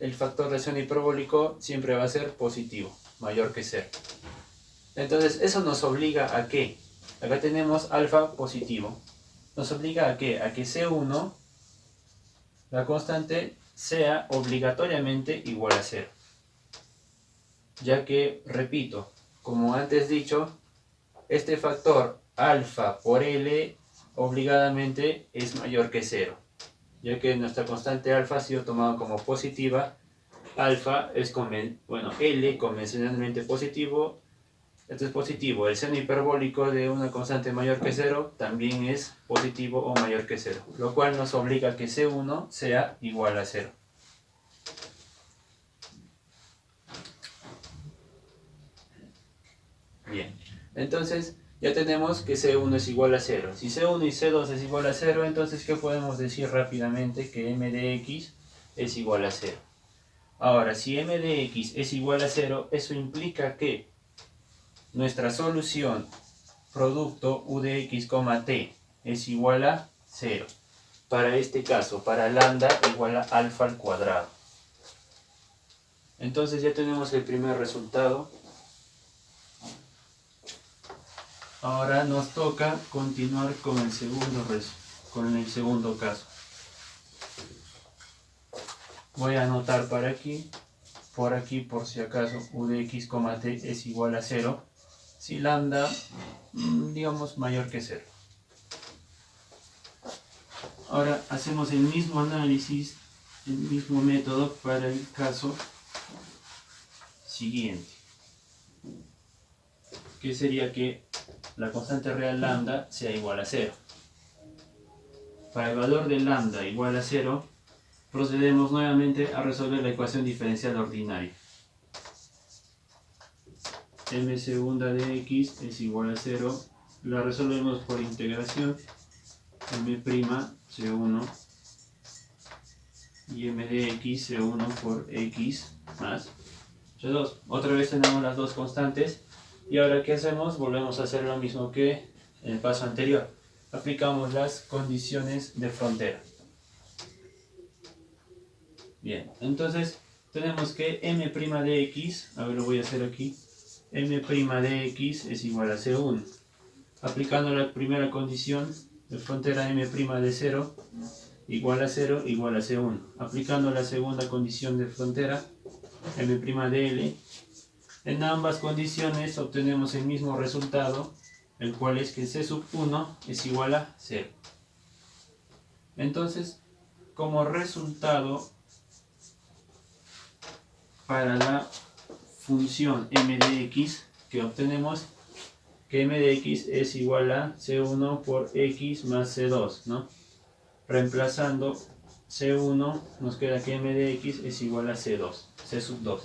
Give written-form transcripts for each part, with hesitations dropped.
el factor de seno hiperbólico siempre va a ser positivo, mayor que 0. Entonces, eso nos obliga a que, acá tenemos alfa positivo, nos obliga a que C1, la constante, sea obligatoriamente igual a 0. Ya que, repito, como antes dicho, este factor alfa por L obligadamente es mayor que 0. Ya que nuestra constante alfa ha sido tomada como positiva, alfa es, L convencionalmente positivo. Esto es positivo. El seno hiperbólico de una constante mayor que 0 también es positivo o mayor que 0, lo cual nos obliga a que C1 sea igual a 0. Bien, entonces ya tenemos que C1 es igual a 0. Si C1 y C2 es igual a 0, entonces ¿qué podemos decir rápidamente? Que m de x es igual a 0. Ahora, si m de x es igual a 0, eso implica que nuestra solución producto u de x, t es igual a 0. Para este caso, para lambda igual a alfa al cuadrado. Entonces ya tenemos el primer resultado. Ahora nos toca continuar con el segundo caso. Voy a anotar por aquí, por si acaso, u de x, t es igual a 0. Si lambda, digamos, mayor que 0. Ahora hacemos el mismo análisis, el mismo método para el caso siguiente, que sería que la constante real lambda sea igual a 0. Para el valor de lambda igual a 0, procedemos nuevamente a resolver la ecuación diferencial ordinaria. M segunda de x es igual a 0, la resolvemos por integración, m' c1 y m de x c1 por x más c2. Otra vez tenemos las dos constantes. Y ahora, ¿qué hacemos? Volvemos a hacer lo mismo que en el paso anterior. Aplicamos las condiciones de frontera. Bien, entonces tenemos que m' de x, a ver, lo voy a hacer aquí, m' de x es igual a c1. Aplicando la primera condición de frontera, m' de 0 igual a 0 igual a c1. Aplicando la segunda condición de frontera, m' de l, en ambas condiciones obtenemos el mismo resultado, el cual es que C1 es igual a 0. Entonces, como resultado, para la función m de x que obtenemos, que m de x es igual a C1 por x más C2, ¿no? Reemplazando C1, nos queda que m de x es igual a C2, C sub 2.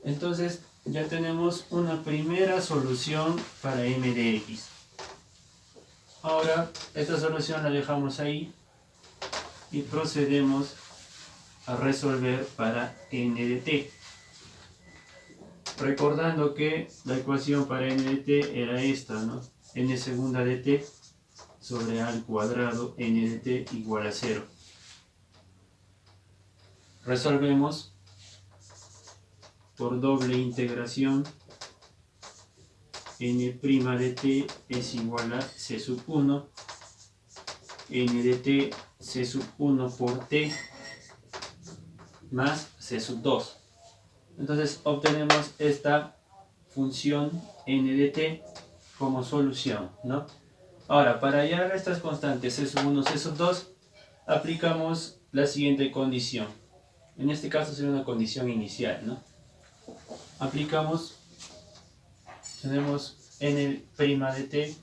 Entonces ya tenemos una primera solución para m de x. Ahora esta solución la dejamos ahí y procedemos a resolver para n de t. Recordando que la ecuación para n de t era esta, ¿no? N segunda de t sobre a al cuadrado n de t igual a 0. Resolvemos por doble integración. N' de t es igual a c sub 1, n de t c sub 1 por t más c sub 2. Entonces obtenemos esta función n de t como solución, ¿no? Ahora, para hallar estas constantes c sub 1, c sub 2, aplicamos la siguiente condición. En este caso sería una condición inicial, ¿no? Tenemos n' de t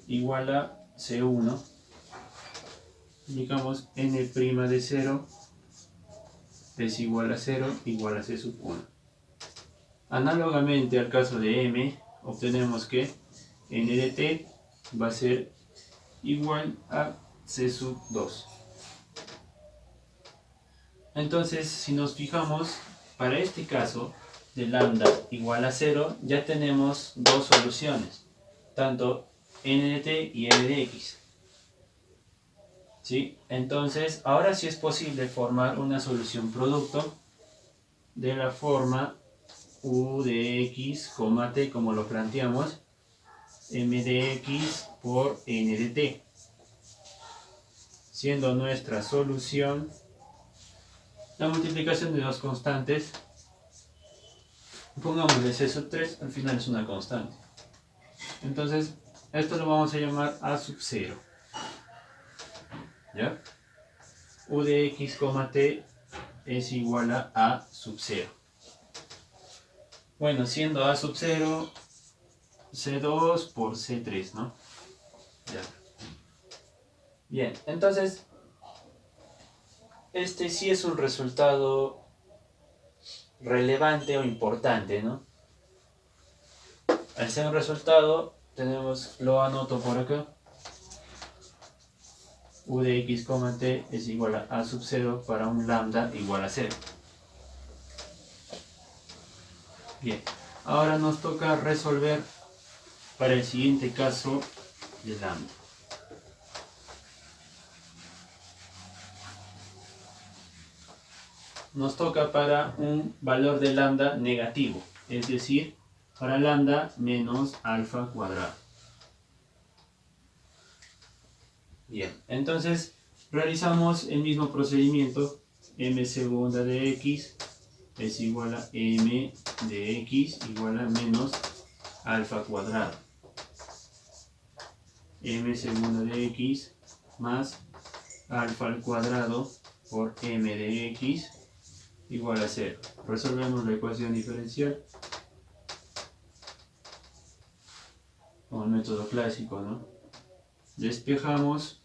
igual a c1. Aplicamos n' de 0 es igual a 0 igual a c sub 1. Análogamente al caso de m, obtenemos que n de t va a ser igual a c sub 2. Entonces, si nos fijamos, para este caso de lambda igual a 0, ya tenemos dos soluciones, tanto n de t y n de x. ¿Sí? Entonces, ahora sí es posible formar una solución producto de la forma u de x, t, como lo planteamos, m de x por n de t, siendo nuestra solución la multiplicación de dos constantes. Pongámosle c sub 3, al final es una constante. Entonces, esto lo vamos a llamar a sub 0. ¿Ya? U de x, t es igual a sub 0. Bueno, siendo a sub 0, C2 por C3, ¿no? Ya. Bien, entonces, este sí es un resultado relevante o importante, ¿no? Al ser un resultado, lo anoto por acá. U de x, t es igual a sub 0 para un lambda igual a 0. Bien, ahora nos toca resolver para el siguiente caso de lambda. Nos toca para un valor de lambda negativo, es decir, para lambda menos alfa cuadrado. Bien, entonces realizamos el mismo procedimiento. M segunda de x es igual a m de x igual a menos alfa cuadrado. M segunda de x más alfa al cuadrado por m de x igual a 0. Resolvemos la ecuación diferencial con el método clásico, ¿no? Despejamos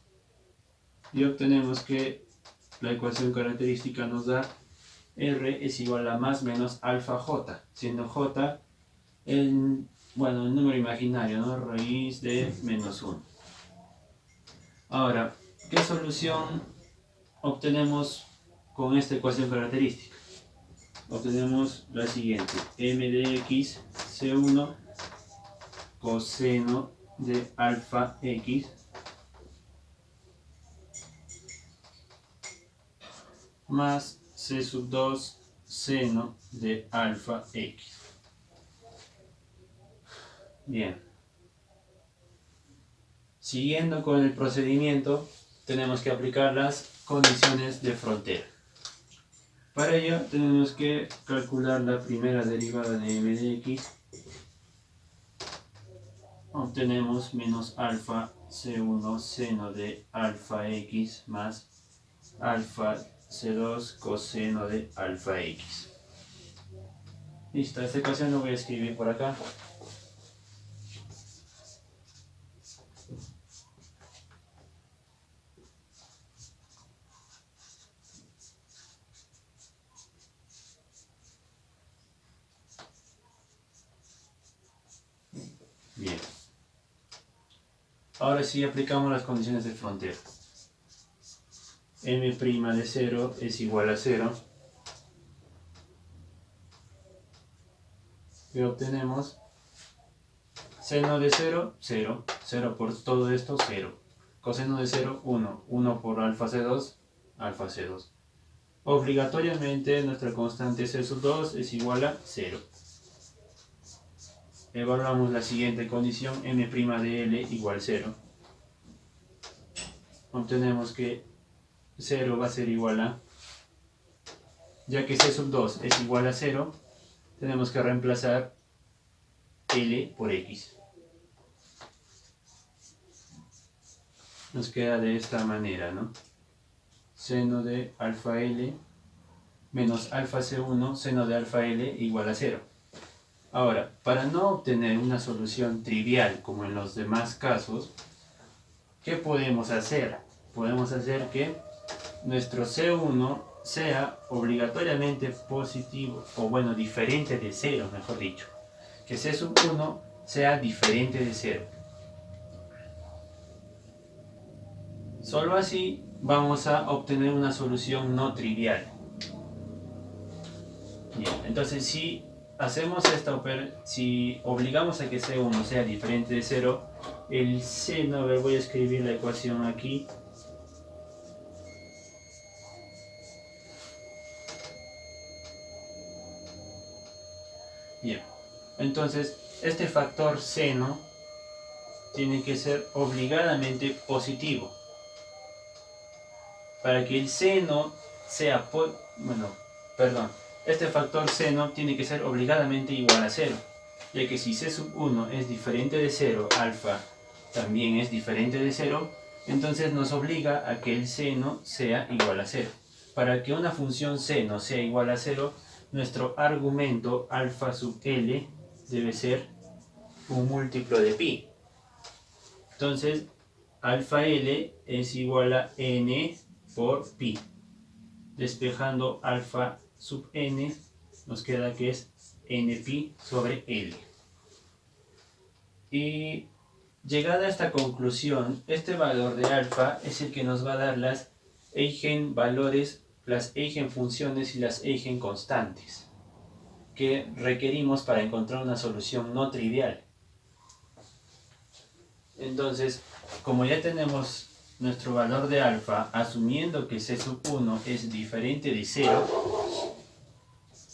y obtenemos que la ecuación característica nos da R es igual a más menos alfa j, siendo j el número imaginario, ¿no? Raíz de menos 1. Ahora, ¿qué solución obtenemos con esta ecuación característica? Obtenemos la siguiente: m de x c1 coseno de alfa x más c sub 2 seno de alfa x. Bien. Siguiendo con el procedimiento, tenemos que aplicar las condiciones de frontera. Para ello tenemos que calcular la primera derivada de m de x. Obtenemos menos alfa c1 seno de alfa x más alfa c2 coseno de alfa x. Listo, esta ecuación lo voy a escribir por acá. Bien. Ahora sí aplicamos las condiciones de frontera. M' de 0 es igual a 0. Y obtenemos seno de 0, 0. 0 por todo esto, 0. Coseno de 0, 1. 1 por alfa C2, alfa C2. Obligatoriamente nuestra constante C sub 2 es igual a 0. Evaluamos la siguiente condición, M' de L igual 0. Obtenemos que 0 va a ser igual a, ya que C sub 2 es igual a 0, tenemos que reemplazar L por X. Nos queda de esta manera, ¿no? Seno de alfa L menos alfa C1 seno de alfa L igual a 0. Ahora, para no obtener una solución trivial como en los demás casos, ¿qué podemos hacer? Podemos hacer que nuestro C1 sea obligatoriamente positivo, o bueno, diferente de 0, mejor dicho. Que C sub 1 sea diferente de 0. Solo así vamos a obtener una solución no trivial. Bien, entonces si hacemos esta operación, si obligamos a que C1 sea diferente de 0, el seno, a ver, voy a escribir la ecuación aquí. Bien, entonces este factor seno tiene que ser obligadamente positivo. Para que el seno sea, este factor seno tiene que ser obligadamente igual a 0, ya que si C sub 1 es diferente de 0, alfa también es diferente de 0, entonces nos obliga a que el seno sea igual a 0. Para que una función seno sea igual a 0, nuestro argumento alfa sub L debe ser un múltiplo de pi. Entonces, alfa L es igual a n por pi. Despejando alfa sub n, nos queda que es n pi sobre L. Y llegada a esta conclusión, este valor de alfa es el que nos va a dar las eigenvalores, las eigenfunciones y las eigenconstantes que requerimos para encontrar una solución no trivial. Entonces, como ya tenemos nuestro valor de alfa, asumiendo que C sub 1 es diferente de 0,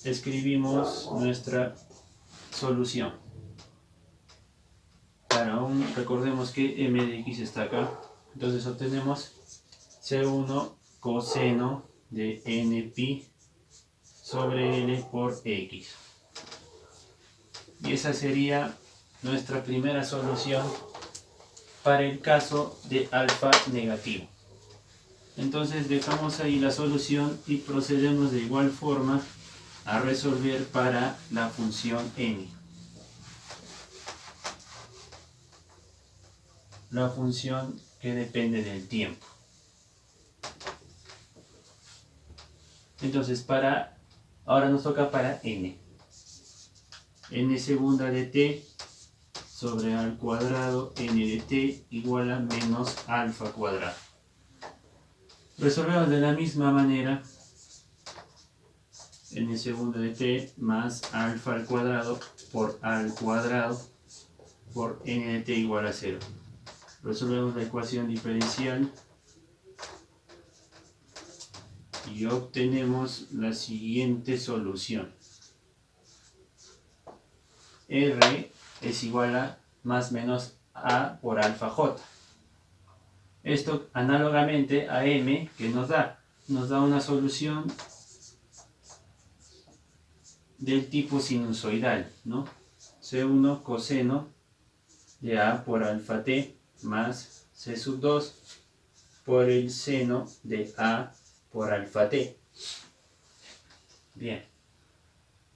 escribimos nuestra solución. Recordemos que m de x está acá, entonces obtenemos C1 coseno de n pi sobre L por x. Y esa sería nuestra primera solución para el caso de alfa negativo. Entonces dejamos ahí la solución y procedemos de igual forma a resolver para la función n. La función que depende del tiempo. Entonces ahora nos toca para n. n segunda de t sobre al cuadrado n de t igual a menos alfa cuadrado. Resolvemos de la misma manera n segunda de t más alfa al cuadrado por al cuadrado por n de t igual a 0. Resolvemos la ecuación diferencial y obtenemos la siguiente solución. R es igual a más menos A por alfa J. Esto análogamente a M, que nos da una solución del tipo sinusoidal, ¿no? C1 coseno de A por alfa t más C sub 2 por el seno de A por alfa t. Bien.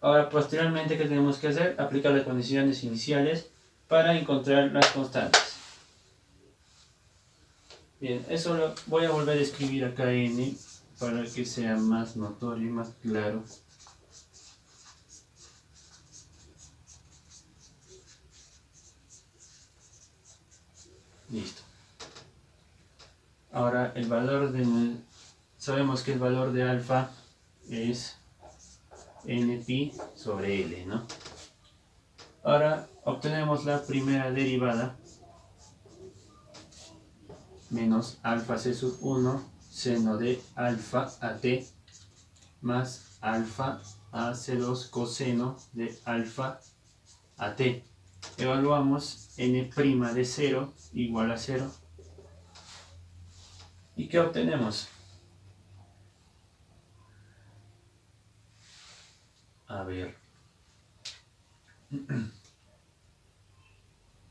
Ahora, posteriormente, ¿qué tenemos que hacer? Aplicar las condiciones iniciales para encontrar las constantes. Bien, eso lo voy a volver a escribir acá n para que sea más notorio y más claro. Listo. Ahora sabemos que el valor de alfa es n pi sobre L, ¿no? Ahora obtenemos la primera derivada, menos alfa c sub 1 seno de alfa a t más alfa a c2 coseno de alfa a t. Evaluamos n' de 0 igual a 0. ¿Y qué obtenemos? A ver.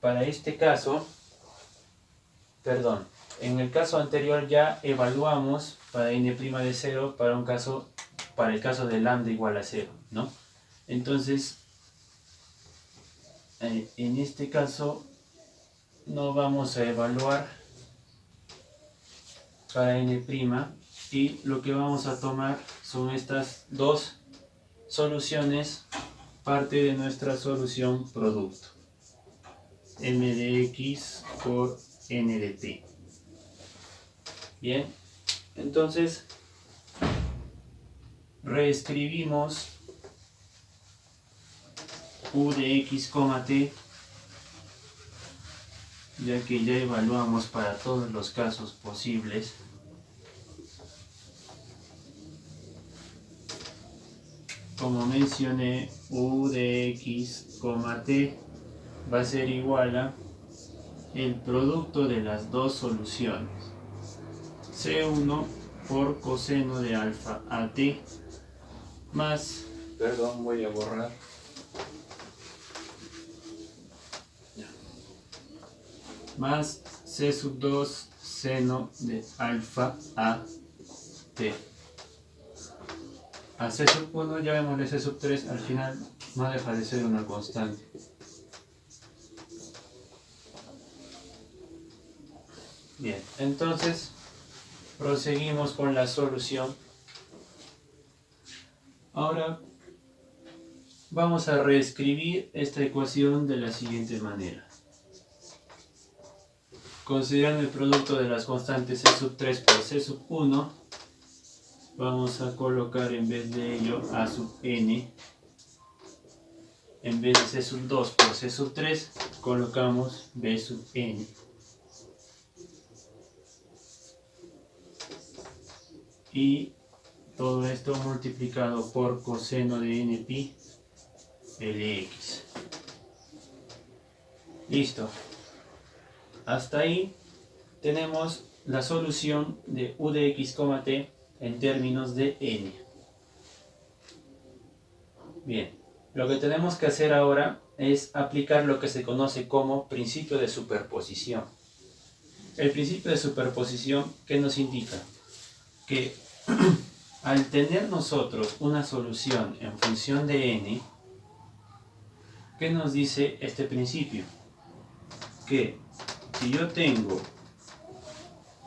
Para este caso, en el caso anterior ya evaluamos para n' de 0 para el caso de lambda igual a 0, ¿no? Entonces, en este caso no vamos a evaluar para n' y lo que vamos a tomar son estas dos soluciones, parte de nuestra solución producto, m de x por n de t. Bien, entonces reescribimos u de x, t, ya que ya evaluamos para todos los casos posibles. como mencioné, u de x, t va a ser igual a el producto de las dos soluciones. C1 por coseno de alfa a t más, perdón, voy a borrar, más C2 seno de alfa a t. A C1 ya vemos el C3, al final no deja de ser una constante. Bien, entonces proseguimos con la solución. Ahora vamos a reescribir esta ecuación de la siguiente manera. Considerando el producto de las constantes C3 por C1, vamos a colocar en vez de ello A sub n. En vez de C2 por C3, colocamos B sub n. Y todo esto multiplicado por coseno de npi Lx. Listo. Hasta ahí tenemos la solución de u de x, t en términos de n. Bien, lo que tenemos que hacer ahora es aplicar lo que se conoce como principio de superposición. El principio de superposición, ¿qué nos indica? Que al tener nosotros una solución en función de n, ¿qué nos dice este principio? Que si yo tengo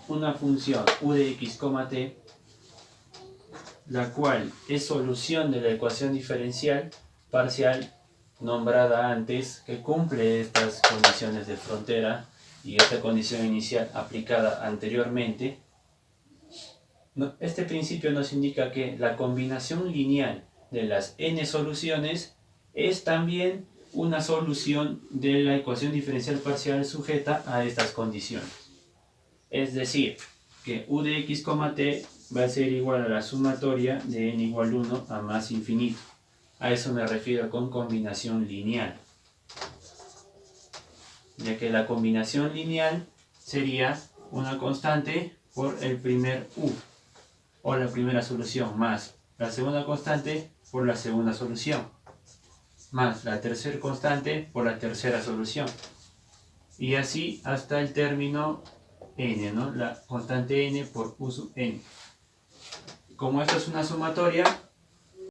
una función u de x, t, la cual es solución de la ecuación diferencial parcial nombrada antes, que cumple estas condiciones de frontera y esta condición inicial aplicada anteriormente, este principio nos indica que la combinación lineal de las n soluciones es también una solución de la ecuación diferencial parcial sujeta a estas condiciones. Es decir, que u de x, t va a ser igual a la sumatoria de n igual 1 a más infinito. A eso me refiero con combinación lineal. Ya que la combinación lineal sería una constante por el primer u, o la primera solución, más la segunda constante por la segunda solución, más la tercera constante por la tercera solución. Y así hasta el término n, ¿no? La constante n por u sub n. Como esto es una sumatoria,